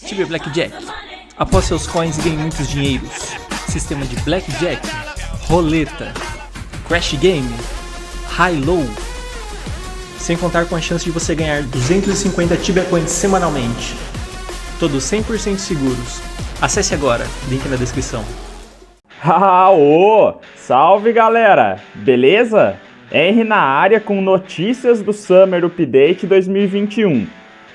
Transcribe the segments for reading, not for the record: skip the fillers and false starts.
Tibia Blackjack. Após seus coins ganhe muitos dinheiros. Sistema de Blackjack, roleta, Crash Game, High-Low. Sem contar com a chance de você ganhar 250 Tibia Coins semanalmente. Todos 100% seguros. Acesse agora, link na descrição. Ô! Salve galera! Beleza? Henry na área com notícias do Summer Update 2021.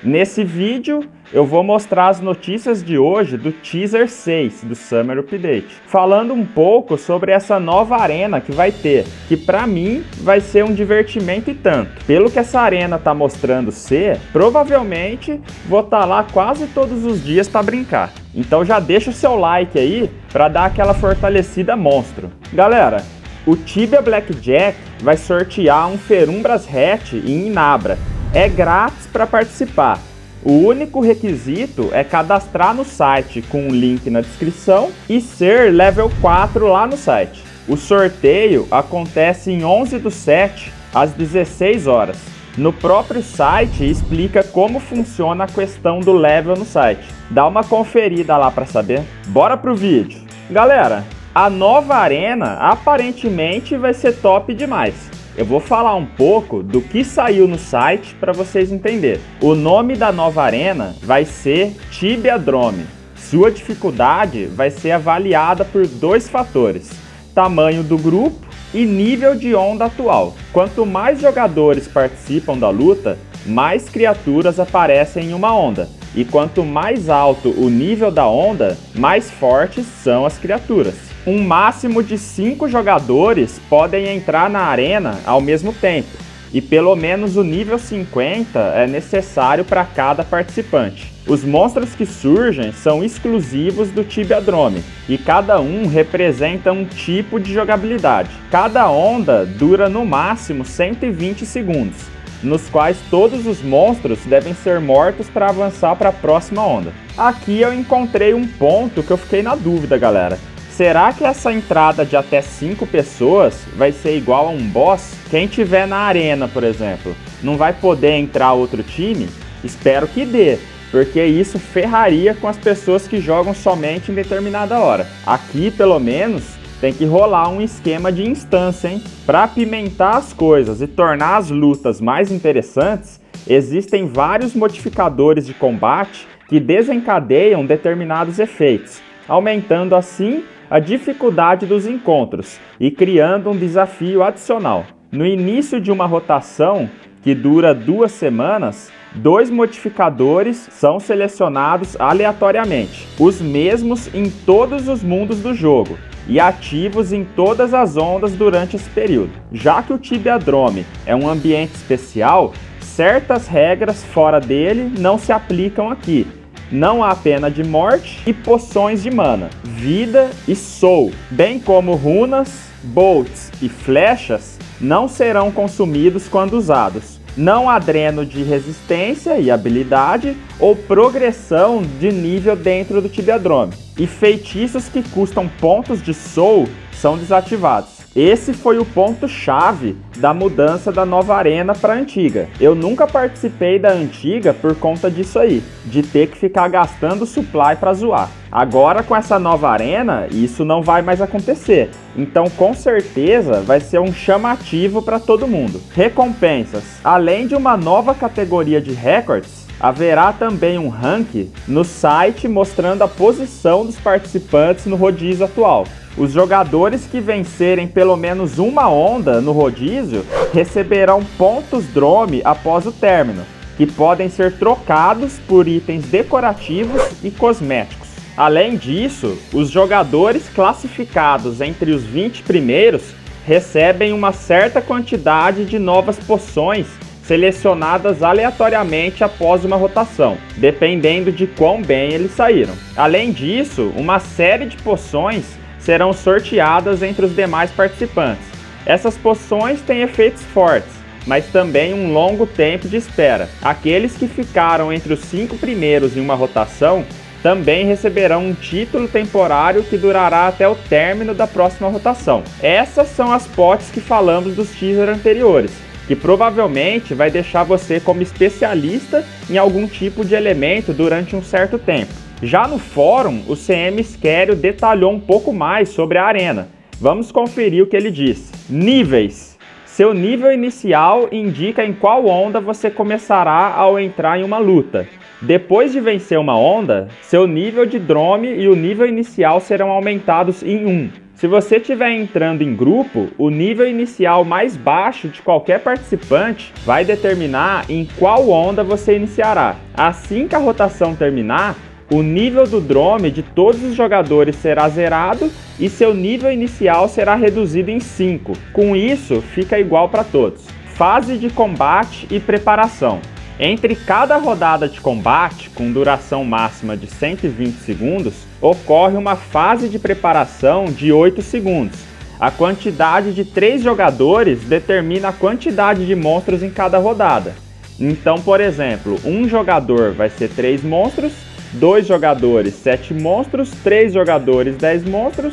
Nesse vídeo eu vou mostrar as notícias de hoje do Teaser 6 do Summer Update, falando um pouco sobre essa nova arena que vai ter, que pra mim vai ser um divertimento e tanto. Pelo que essa arena tá mostrando ser, provavelmente vou estar lá quase todos os dias para brincar. Então já deixa o seu like aí para dar aquela fortalecida monstro. Galera, o Tibia Blackjack vai sortear um Ferumbras Hatch em Inabra. É grátis para participar. O único requisito é cadastrar no site com o link na descrição e ser level 4 lá no site. O sorteio acontece em 11/7 às 16 horas. No próprio site explica como funciona a questão do level no site. Dá uma conferida lá para saber. Bora pro vídeo. Galera, a nova arena aparentemente vai ser top demais. Eu vou falar um pouco do que saiu no site para vocês entenderem. O nome da nova arena vai ser Tibiadrome. Sua dificuldade vai ser avaliada por dois fatores: tamanho do grupo e nível de onda atual. Quanto mais jogadores participam da luta, mais criaturas aparecem em uma onda. E quanto mais alto o nível da onda, mais fortes são as criaturas. Um máximo de 5 jogadores podem entrar na arena ao mesmo tempo, e pelo menos o nível 50 é necessário para cada participante. Os monstros que surgem são exclusivos do Tibiadrome, e cada um representa um tipo de jogabilidade. Cada onda dura no máximo 120 segundos, nos quais todos os monstros devem ser mortos para avançar para a próxima onda. Aqui eu encontrei um ponto que eu fiquei na dúvida, galera. Será que essa entrada de até 5 pessoas vai ser igual a um boss? Quem tiver na arena, por exemplo, não vai poder entrar outro time? Espero que dê, porque isso ferraria com as pessoas que jogam somente em determinada hora. Aqui, pelo menos, tem que rolar um esquema de instância, hein? Para apimentar as coisas e tornar as lutas mais interessantes, existem vários modificadores de combate que desencadeiam determinados efeitos, aumentando assim a dificuldade dos encontros e criando um desafio adicional. No início de uma rotação, que dura 2 semanas, 2 modificadores são selecionados aleatoriamente, os mesmos em todos os mundos do jogo e ativos em todas as ondas durante esse período. Já que o Tibiadrome é um ambiente especial, certas regras fora dele não se aplicam aqui. Não há pena de morte e poções de mana, vida e soul, bem como runas, bolts e flechas, não serão consumidos quando usados. Não há dreno de resistência e habilidade ou progressão de nível dentro do Tibiadrome. E feitiços que custam pontos de soul são desativados. Esse foi o ponto-chave da mudança da nova arena para a antiga. Eu nunca participei da antiga por conta disso aí, de ter que ficar gastando supply para zoar. Agora com essa nova arena, isso não vai mais acontecer. Então com certeza vai ser um chamativo para todo mundo. Recompensas. Além de uma nova categoria de records, haverá também um rank no site mostrando a posição dos participantes no rodízio atual. Os jogadores que vencerem pelo menos uma onda no rodízio receberão pontos Drome após o término, que podem ser trocados por itens decorativos e cosméticos. Além disso, os jogadores classificados entre os 20 primeiros recebem uma certa quantidade de novas poções selecionadas aleatoriamente após uma rotação, dependendo de quão bem eles saíram. Além disso, uma série de poções serão sorteadas entre os demais participantes. Essas poções têm efeitos fortes, mas também um longo tempo de espera. Aqueles que ficaram entre os 5 primeiros em uma rotação também receberão um título temporário que durará até o término da próxima rotação. Essas são as potes que falamos dos teasers anteriores, que provavelmente vai deixar você como especialista em algum tipo de elemento durante um certo tempo. Já no fórum, o CM Skerio detalhou um pouco mais sobre a arena. Vamos conferir o que ele disse. Níveis. Seu nível inicial indica em qual onda você começará ao entrar em uma luta. Depois de vencer uma onda, seu nível de drome e o nível inicial serão aumentados em 1. Se você estiver entrando em grupo, o nível inicial mais baixo de qualquer participante vai determinar em qual onda você iniciará. Assim que a rotação terminar, o nível do drome de todos os jogadores será zerado e seu nível inicial será reduzido em 5. Com isso, fica igual para todos. Fase de combate e preparação. Entre cada rodada de combate, com duração máxima de 120 segundos, ocorre uma fase de preparação de 8 segundos. A quantidade de 3 jogadores determina a quantidade de monstros em cada rodada. Então, por exemplo, um jogador vai ser 3 monstros, 2 jogadores 7 monstros, 3 jogadores 10 monstros,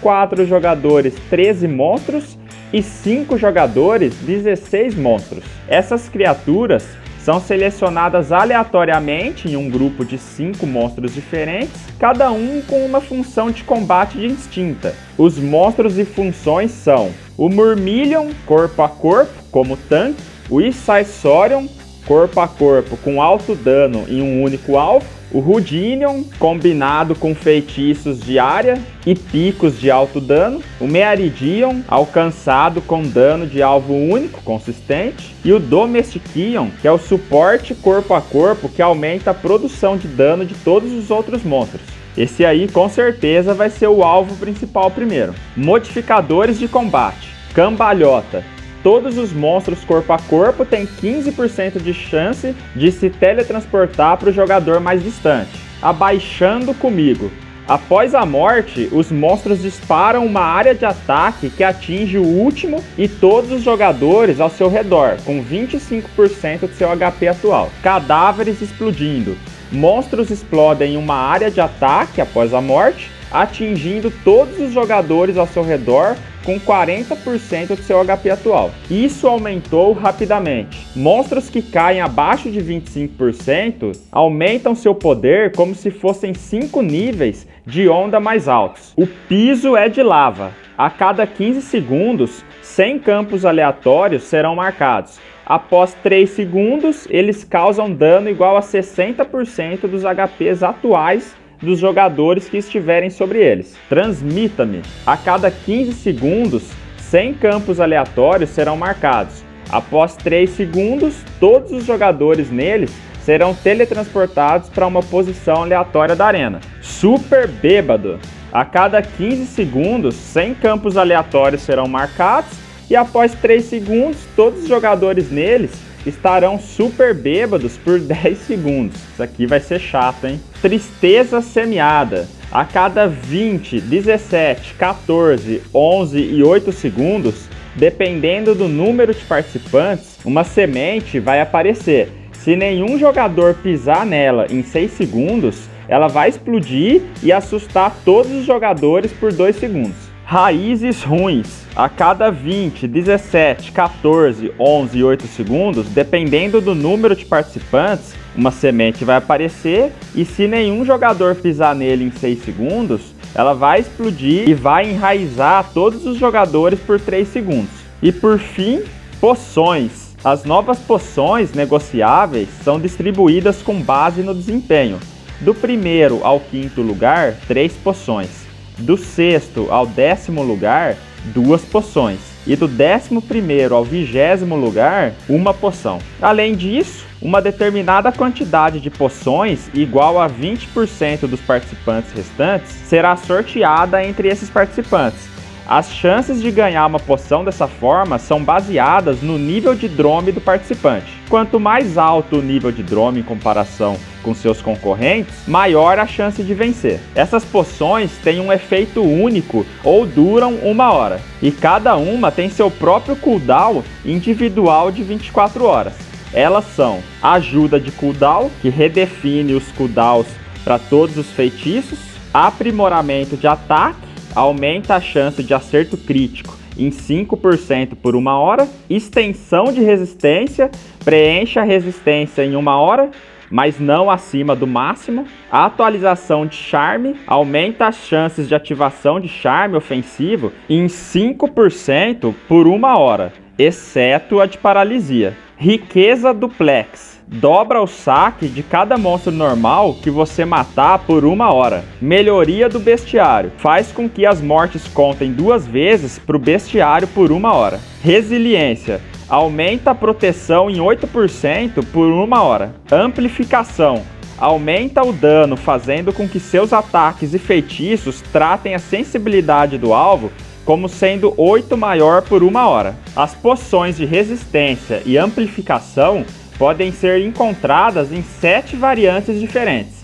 4 jogadores 13 monstros e 5 jogadores 16 monstros. Essas criaturas são selecionadas aleatoriamente em um grupo de 5 monstros diferentes, cada um com uma função de combate distinta. Os monstros e funções são o Murmillion, corpo a corpo, como tanque, o Issaisorion, corpo a corpo com alto dano em um único alvo, o Rudinion, combinado com feitiços de área e picos de alto dano, o Mearidion, alcançado com dano de alvo único, consistente, e o Domestikion, que é o suporte corpo a corpo que aumenta a produção de dano de todos os outros monstros. Esse aí com certeza vai ser o alvo principal primeiro. Modificadores de combate. Cambalhota. Todos os monstros corpo a corpo têm 15% de chance de se teletransportar para o jogador mais distante. Abaixando comigo. Após a morte, os monstros disparam uma área de ataque que atinge o último e todos os jogadores ao seu redor, com 25% de seu HP atual. Cadáveres explodindo. Monstros explodem uma área de ataque após a morte, atingindo todos os jogadores ao seu redor com 40% de seu HP atual. Isso aumentou rapidamente. Monstros que caem abaixo de 25% aumentam seu poder como se fossem 5 níveis de onda mais altos. O piso é de lava. A cada 15 segundos, 100 campos aleatórios serão marcados. Após 3 segundos, eles causam dano igual a 60% dos HPs atuais dos jogadores que estiverem sobre eles. Transmita-me. A cada 15 segundos, 100 campos aleatórios serão marcados. Após 3 segundos, todos os jogadores neles serão teletransportados para uma posição aleatória da arena. Super bêbado. A cada 15 segundos, 100 campos aleatórios serão marcados e após 3 segundos, todos os jogadores neles estarão super bêbados por 10 segundos. Isso aqui vai ser chato, hein? Tristeza semeada. A cada 20, 17, 14, 11 e 8 segundos, dependendo do número de participantes, uma semente vai aparecer. Se nenhum jogador pisar nela em 6 segundos, ela vai explodir e assustar todos os jogadores por 2 segundos. Raízes ruins. A cada 20, 17, 14, 11 e 8 segundos, dependendo do número de participantes, uma semente vai aparecer e se nenhum jogador pisar nele em 6 segundos, ela vai explodir e vai enraizar todos os jogadores por 3 segundos. E por fim, poções. As novas poções negociáveis são distribuídas com base no desempenho. Do primeiro ao 5º lugar, 3 poções. Do 6º ao 10º lugar, 2 poções. E do 11º ao 20º lugar, 1 poção. Além disso, uma determinada quantidade de poções, igual a 20% dos participantes restantes, será sorteada entre esses participantes. As chances de ganhar uma poção dessa forma são baseadas no nível de drome do participante. Quanto mais alto o nível de drome em comparação com seus concorrentes, maior a chance de vencer. Essas poções têm um efeito único ou duram 1 hora, e cada uma tem seu próprio cooldown individual de 24 horas. Elas são ajuda de cooldown, que redefine os cooldowns para todos os feitiços, aprimoramento de ataque, aumenta a chance de acerto crítico em 5% por 1 hora. Extensão de resistência, preencha a resistência em 1 hora, mas não acima do máximo. A atualização de charme aumenta as chances de ativação de charme ofensivo em 5% por 1 hora, exceto a de paralisia. Riqueza duplex. Dobra o saque de cada monstro normal que você matar por 1 hora. Melhoria do bestiário. Faz com que as mortes contem 2 vezes para o bestiário por 1 hora. Resiliência. Aumenta a proteção em 8% por 1 hora. Amplificação. Aumenta o dano, fazendo com que seus ataques e feitiços tratem a sensibilidade do alvo como sendo 8 maior por 1 hora. As poções de resistência e amplificação podem ser encontradas em 7 variantes diferentes: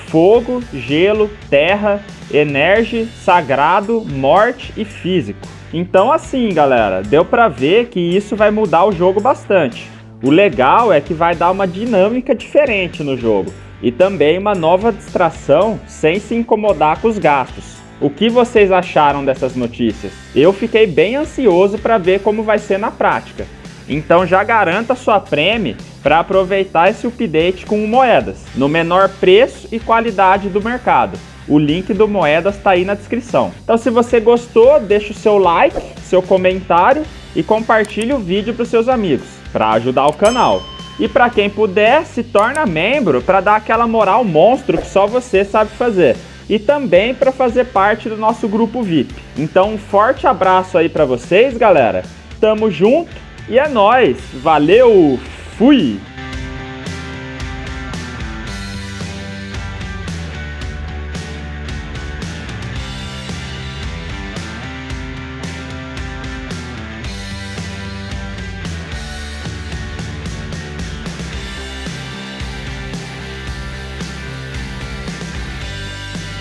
fogo, gelo, terra, energia, sagrado, morte e físico. Então assim, galera, deu pra ver que isso vai mudar o jogo bastante. O legal é que vai dar uma dinâmica diferente no jogo e também uma nova distração sem se incomodar com os gastos. O que vocês acharam dessas notícias? Eu fiquei bem ansioso para ver como vai ser na prática. Então já garanta sua prêmio para aproveitar esse update com moedas, no menor preço e qualidade do mercado. O link do Moedas está aí na descrição. Então se você gostou, deixa o seu like, seu comentário e compartilhe o vídeo para os seus amigos, para ajudar o canal. E para quem puder, se torna membro para dar aquela moral monstro que só você sabe fazer. E também para fazer parte do nosso grupo VIP. Então um forte abraço aí para vocês, galera. Tamo junto e é nóis. Valeu, fui!